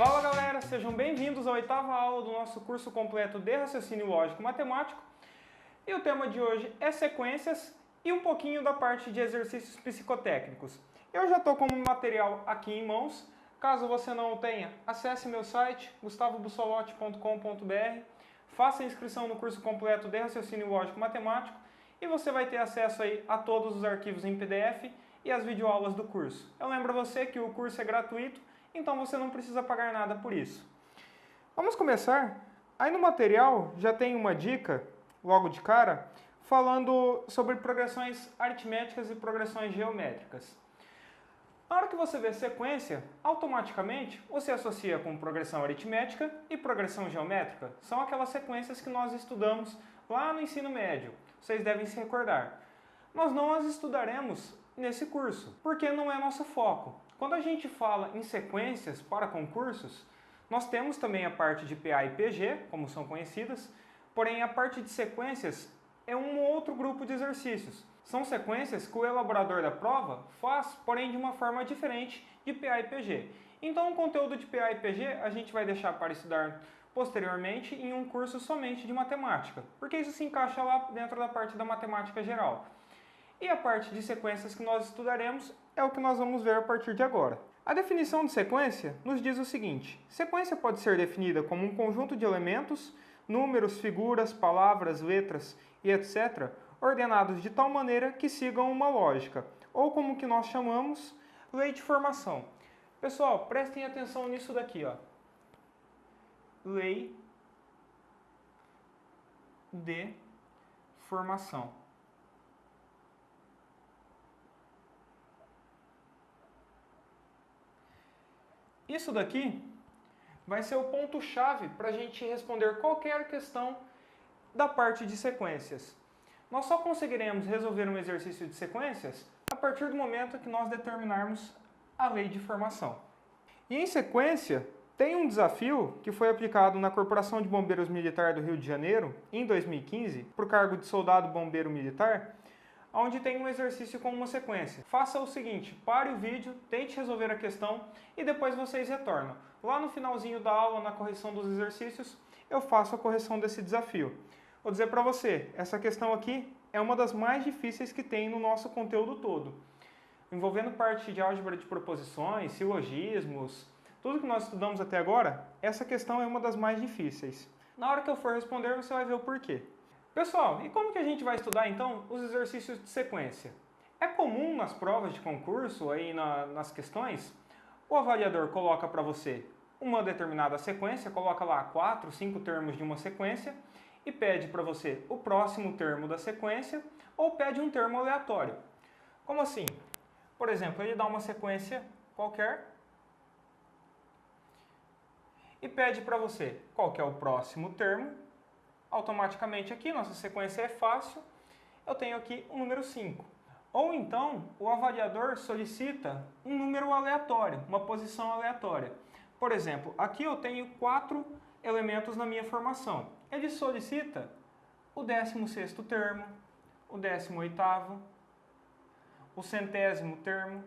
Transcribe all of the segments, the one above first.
Fala galera, sejam bem-vindos à oitava aula do nosso curso completo de Raciocínio Lógico Matemático. E o tema de hoje é sequências e um pouquinho da parte de exercícios psicotécnicos. Eu já estou com o material aqui em mãos. Caso você não o tenha, acesse meu site gustavobussolotti.com.br, faça a inscrição no curso completo de Raciocínio Lógico Matemático e você vai ter acesso aí a todos os arquivos em PDF e as videoaulas do curso. Eu lembro a você que o curso é gratuito, então você não precisa pagar nada por isso. Vamos começar? Aí no material já tem uma dica, logo de cara, falando sobre progressões aritméticas e progressões geométricas. Na hora que você vê sequência, automaticamente você associa com progressão aritmética e progressão geométrica. São aquelas sequências que nós estudamos lá no ensino médio. Vocês devem se recordar. Nós não as estudaremos nesse curso, porque não é nosso foco. Quando a gente fala em sequências para concursos, nós temos também a parte de PA e PG, como são conhecidas, porém a parte de sequências é um outro grupo de exercícios. São sequências que o elaborador da prova faz, porém de uma forma diferente de PA e PG. Então o conteúdo de PA e PG a gente vai deixar para estudar posteriormente em um curso somente de matemática, porque isso se encaixa lá dentro da parte da matemática geral. E a parte de sequências que nós estudaremos é o que nós vamos ver a partir de agora. A definição de sequência nos diz o seguinte: sequência pode ser definida como um conjunto de elementos, números, figuras, palavras, letras e etc., ordenados de tal maneira que sigam uma lógica, ou como que nós chamamos, lei de formação. Pessoal, prestem atenção nisso daqui, ó. Lei de formação. Isso daqui vai ser o ponto-chave para a gente responder qualquer questão da parte de sequências. Nós só conseguiremos resolver um exercício de sequências a partir do momento que nós determinarmos a lei de formação. E em sequência, tem um desafio que foi aplicado na Corporação de Bombeiros Militar do Rio de Janeiro, em 2015, para o cargo de soldado bombeiro militar, onde tem um exercício com uma sequência. Faça o seguinte, pare o vídeo, tente resolver a questão e depois vocês retornam. Lá no finalzinho da aula, na correção dos exercícios, eu faço a correção desse desafio. Vou dizer para você, essa questão aqui é uma das mais difíceis que tem no nosso conteúdo todo. Envolvendo parte de álgebra de proposições, silogismos, tudo que nós estudamos até agora, essa questão é uma das mais difíceis. Na hora que eu for responder, você vai ver o porquê. Pessoal, e como que a gente vai estudar então os exercícios de sequência? É comum nas provas de concurso, aí nas questões, o avaliador coloca para você uma determinada sequência, coloca lá 4, 5 termos de uma sequência e pede para você o próximo termo da sequência ou pede um termo aleatório. Como assim? Por exemplo, ele dá uma sequência qualquer e pede para você qual que é o próximo termo. Automaticamente aqui, nossa sequência é fácil, eu tenho aqui o número 5. Ou então, o avaliador solicita um número aleatório, uma posição aleatória. Por exemplo, aqui eu tenho 4 elementos na minha formação. Ele solicita o 16º termo, o 18º, o 100º termo.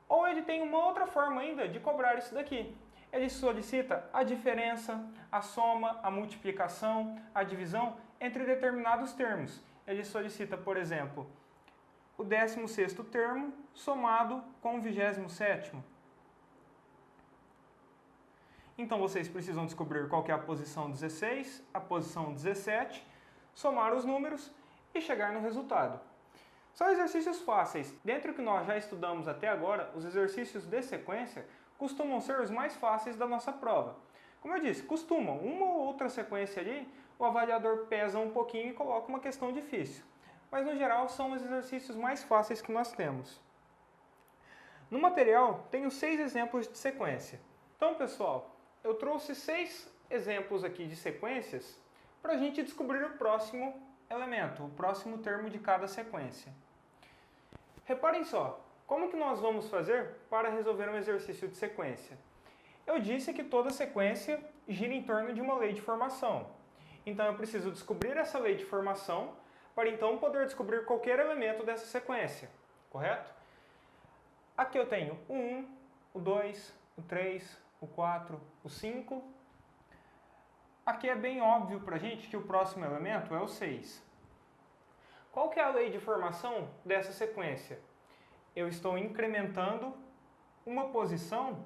Ou ele tem uma outra forma ainda de cobrar isso daqui. Ele solicita a diferença, a soma, a multiplicação, a divisão entre determinados termos. Ele solicita, por exemplo, o 16º termo somado com o 27º. Então vocês precisam descobrir qual que é a posição 16, a posição 17, somar os números e chegar no resultado. São exercícios fáceis. Dentro do que nós já estudamos até agora, os exercícios de sequência costumam ser os mais fáceis da nossa prova. Como eu disse, costumam. Uma ou outra sequência ali, o avaliador pesa um pouquinho e coloca uma questão difícil. Mas, no geral, são os exercícios mais fáceis que nós temos. No material, tenho 6 exemplos de sequência. Então, pessoal, eu trouxe 6 exemplos aqui de sequências para a gente descobrir o próximo elemento, o próximo termo de cada sequência. Reparem só. Como que nós vamos fazer para resolver um exercício de sequência? Eu disse que toda sequência gira em torno de uma lei de formação. Então eu preciso descobrir essa lei de formação para então poder descobrir qualquer elemento dessa sequência, correto? Aqui eu tenho o 1, o 2, o 3, o 4, o 5. Aqui é bem óbvio para a gente que o próximo elemento é o 6. Qual que é a lei de formação dessa sequência? Eu estou incrementando uma posição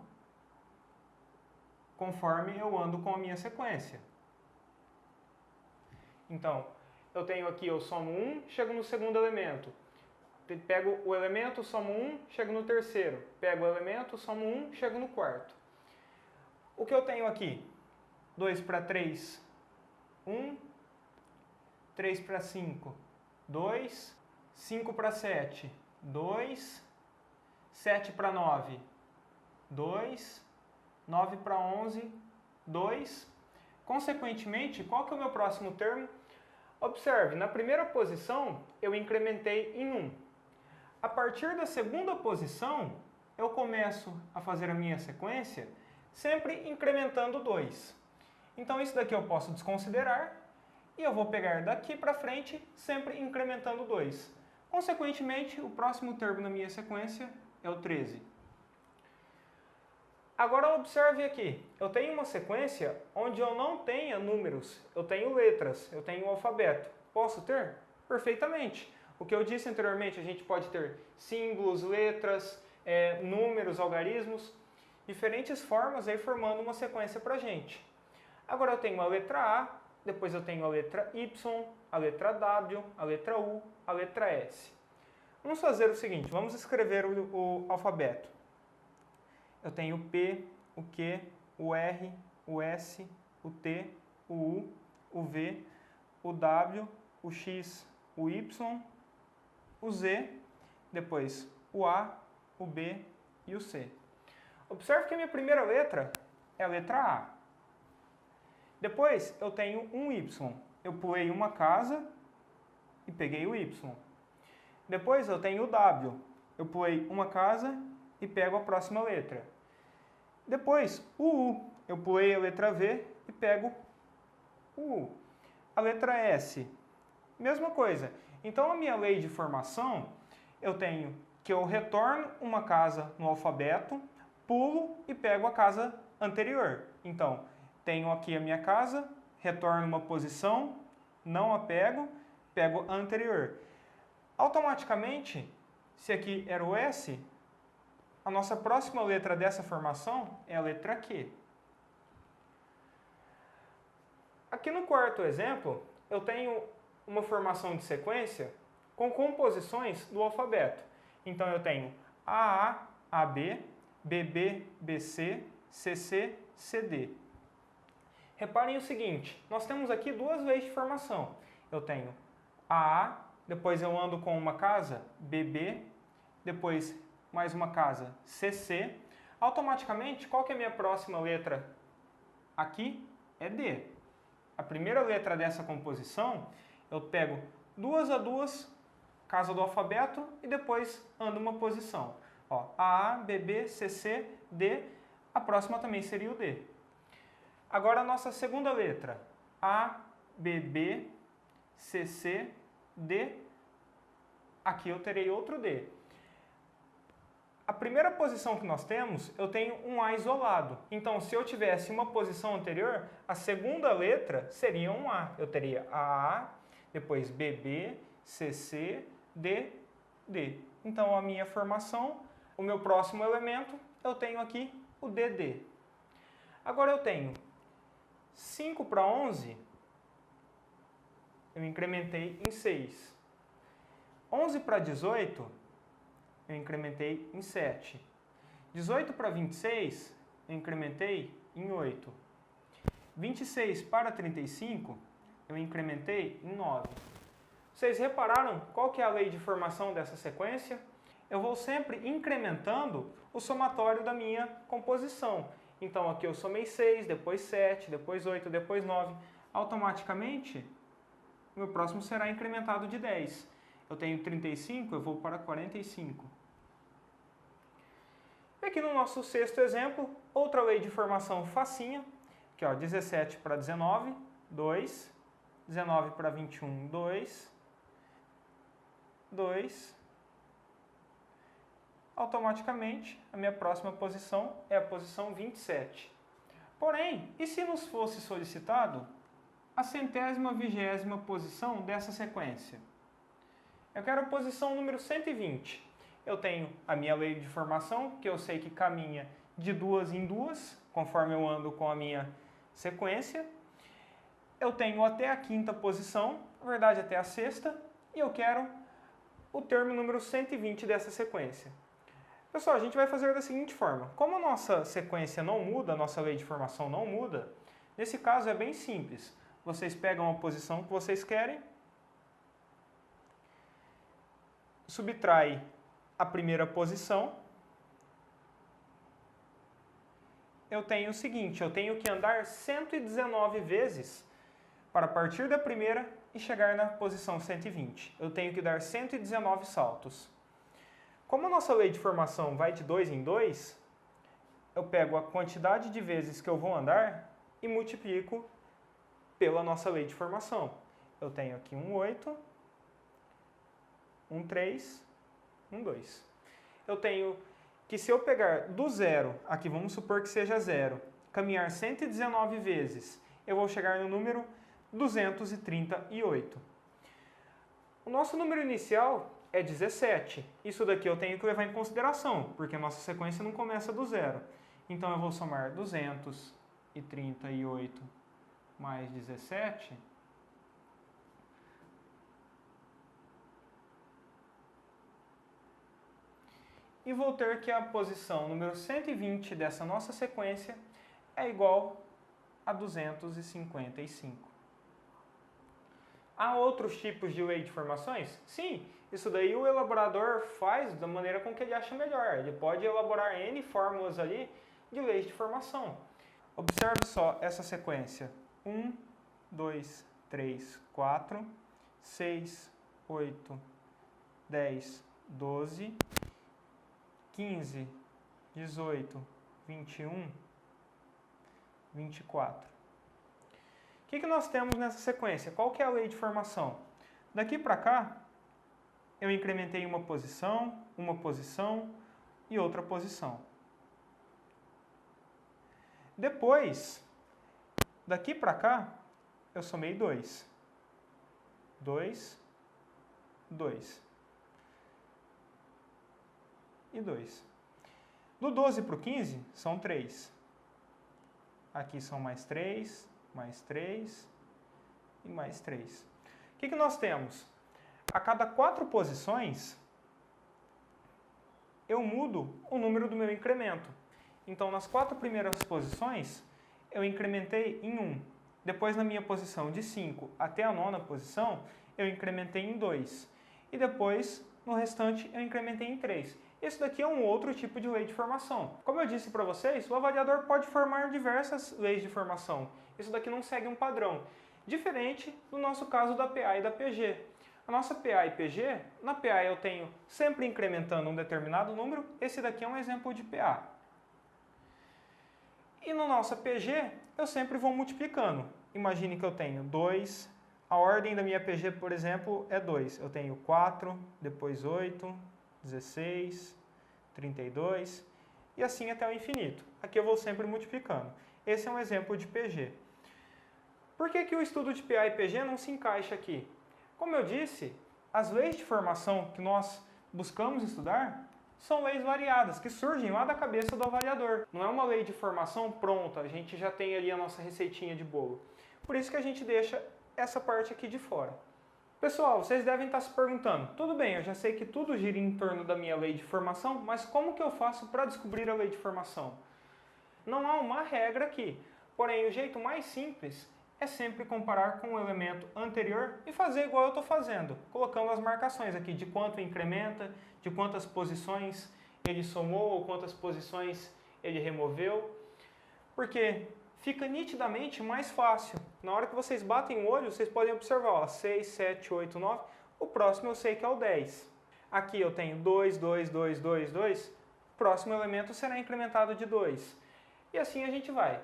conforme eu ando com a minha sequência. Então, eu tenho aqui, eu somo 1, chego no segundo elemento. Pego o elemento, somo 1, chego no terceiro. Pego o elemento, somo 1, chego no quarto. O que eu tenho aqui? 2 para 3, 1. 3 para 5, 2. 5 para 7, 2. 7 para 9, 2. 9 para 11, 2. Consequentemente, qual que é o meu próximo termo? Observe, na primeira posição eu incrementei em 1. A partir da segunda posição, eu começo a fazer a minha sequência sempre incrementando 2. Então isso daqui eu posso desconsiderar e eu vou pegar daqui para frente sempre incrementando 2. Consequentemente, o próximo termo na minha sequência é o 13. Agora observe aqui, eu tenho uma sequência onde eu não tenha números, eu tenho letras, eu tenho o alfabeto. Posso ter? Perfeitamente. O que eu disse anteriormente, a gente pode ter símbolos, letras, números, algarismos, diferentes formas aí formando uma sequência para a gente. Agora eu tenho a letra A, depois eu tenho a letra Y, a letra W, a letra U, a letra S. Vamos fazer o seguinte, vamos escrever o alfabeto. Eu tenho o P, o Q, o R, o S, o T, o U, o V, o W, o X, o Y, o Z, depois o A, o B e o C. Observe que a minha primeira letra é a letra A. Depois eu tenho um Y. Eu pulei uma casa e peguei o Y. Depois eu tenho o W. Eu pulei uma casa e pego a próxima letra. Depois, o U. Eu pulei a letra V e pego o U. A letra S, mesma coisa. Então, a minha lei de formação, eu tenho que eu retorno uma casa no alfabeto, pulo e pego a casa anterior. Então, tenho aqui a minha casa, retorno uma posição, não a pego, pego a anterior. Automaticamente, se aqui era o S, a nossa próxima letra dessa formação é a letra Q. Aqui no quarto exemplo, eu tenho uma formação de sequência com composições do alfabeto. Então eu tenho AA, AB, BB, BC, CC, CD. Reparem o seguinte, nós temos aqui duas leis de formação. Eu tenho AA, depois eu ando com uma casa, BB, depois mais uma casa, CC. Automaticamente, qual que é a minha próxima letra aqui? É D. A primeira letra dessa composição, eu pego duas a duas, casa do alfabeto, e depois ando uma posição. Ó, AA, BB, CC, D. A próxima também seria o D. Agora a nossa segunda letra. A, BB, CC, D. Aqui eu terei outro D. A primeira posição que nós temos, eu tenho um A isolado. Então, se eu tivesse uma posição anterior, a segunda letra seria um A. Eu teria AA, depois BB, CC, D, D. Então, a minha formação, o meu próximo elemento, eu tenho aqui o DD. Agora eu tenho 5 para 11, eu incrementei em 6. 11 para 18, eu incrementei em 7. 18 para 26, eu incrementei em 8. 26 para 35, eu incrementei em 9. Vocês repararam qual que é a lei de formação dessa sequência? Eu vou sempre incrementando o somatório da minha composição. Então aqui eu somei 6, depois 7, depois 8, depois 9. Automaticamente, o meu próximo será incrementado de 10. Eu tenho 35, eu vou para 45. E aqui no nosso sexto exemplo, outra lei de formação facinha, que é 17 para 19, 2, 19 para 21, 2, 2. automaticamente a minha próxima posição é a posição 27. Porém, e se nos fosse solicitado a 120ª posição dessa sequência? Eu quero a posição número 120. Eu tenho a minha lei de formação, que eu sei que caminha de duas em duas, conforme eu ando com a minha sequência. Eu tenho até a 5ª posição, na verdade até a 6ª, e eu quero o termo número 120 dessa sequência. Pessoal, a gente vai fazer da seguinte forma. Como a nossa sequência não muda, a nossa lei de formação não muda, nesse caso é bem simples. Vocês pegam a posição que vocês querem, subtrai a primeira posição. Eu tenho o seguinte, eu tenho que andar 119 vezes para partir da primeira e chegar na posição 120. Eu tenho que dar 119 saltos. Como a nossa lei de formação vai de 2 em 2, eu pego a quantidade de vezes que eu vou andar e multiplico pela nossa lei de formação. Eu tenho aqui um 8, um 3, um 2. Eu tenho que, se eu pegar do zero, aqui vamos supor que seja 0, caminhar 119 vezes, eu vou chegar no número 238. O nosso número inicial é 17. Isso daqui eu tenho que levar em consideração, porque a nossa sequência não começa do zero. Então eu vou somar 238 mais 17. E vou ter que a posição número 120 dessa nossa sequência é igual a 255. Há outros tipos de lei de formações? Sim, isso daí o elaborador faz da maneira com que ele acha melhor. Ele pode elaborar N fórmulas ali de leis de formação. Observe só essa sequência. 1, 2, 3, 4, 6, 8, 10, 12, 15, 18, 21, 24. O que nós temos nessa sequência? Qual que é a lei de formação? Daqui para cá, eu incrementei uma posição e outra posição. Depois, daqui para cá, eu somei 2. 2, 2 e 2. Do 12 para o 15, são 3. Aqui são mais 3, mais 3 e mais 3. O que nós temos? A cada 4 posições, eu mudo o número do meu incremento. Então, nas 4 primeiras posições, eu incrementei em 1. Depois, na minha posição de 5 até a 9ª posição, eu incrementei em 2. E depois, no restante, eu incrementei em 3. Esse daqui é um outro tipo de lei de formação. Como eu disse para vocês, o avaliador pode formar diversas leis de formação. Isso daqui não segue um padrão. Diferente do nosso caso da PA e da PG. A nossa PA e PG, na PA eu tenho sempre incrementando um determinado número, esse daqui é um exemplo de PA. E na nossa PG, eu sempre vou multiplicando. Imagine que eu tenho 2, a ordem da minha PG, por exemplo, é 2. Eu tenho 4, depois 8, 16, 32 e assim até o infinito. Aqui eu vou sempre multiplicando. Esse é um exemplo de PG. Por que o estudo de PA e PG não se encaixa aqui? Como eu disse, as leis de formação que nós buscamos estudar são leis variadas, que surgem lá da cabeça do avaliador. Não é uma lei de formação pronta, a gente já tem ali a nossa receitinha de bolo. Por isso que a gente deixa essa parte aqui de fora. Pessoal, vocês devem estar se perguntando, tudo bem, eu já sei que tudo gira em torno da minha lei de formação, mas como que eu faço para descobrir a lei de formação? Não há uma regra aqui, porém o jeito mais simples é sempre comparar com o elemento anterior e fazer igual eu estou fazendo, colocando as marcações aqui de quanto incrementa, de quantas posições ele somou ou quantas posições ele removeu, porque fica nitidamente mais fácil. Na hora que vocês batem o olho, vocês podem observar, ó, 6, 7, 8, 9, o próximo eu sei que é o 10. Aqui eu tenho 2, 2, 2, 2, 2, o próximo elemento será incrementado de 2. E assim a gente vai.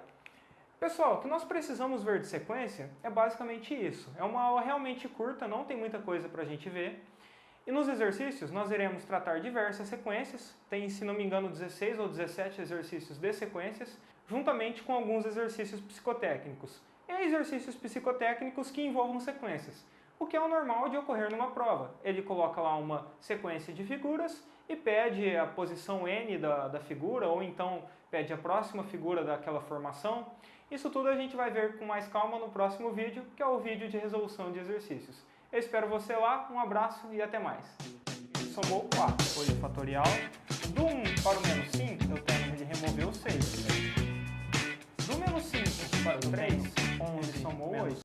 Pessoal, o que nós precisamos ver de sequência é basicamente isso. É uma aula realmente curta, não tem muita coisa para a gente ver. E nos exercícios nós iremos tratar diversas sequências, tem, se não me engano, 16 ou 17 exercícios de sequências, juntamente com alguns exercícios psicotécnicos. E exercícios psicotécnicos que envolvam sequências, o que é o normal de ocorrer numa prova. Ele coloca lá uma sequência de figuras e pede a posição N da figura, ou então pede a próxima figura daquela formação. Isso tudo a gente vai ver com mais calma no próximo vídeo, que é o vídeo de resolução de exercícios. Eu espero você lá, um abraço e até mais. Somou 4, foi o fatorial. Do 1 para o menos 5, eu tenho de remover o 6. Do menos 5 para o 3, 11 somou 8.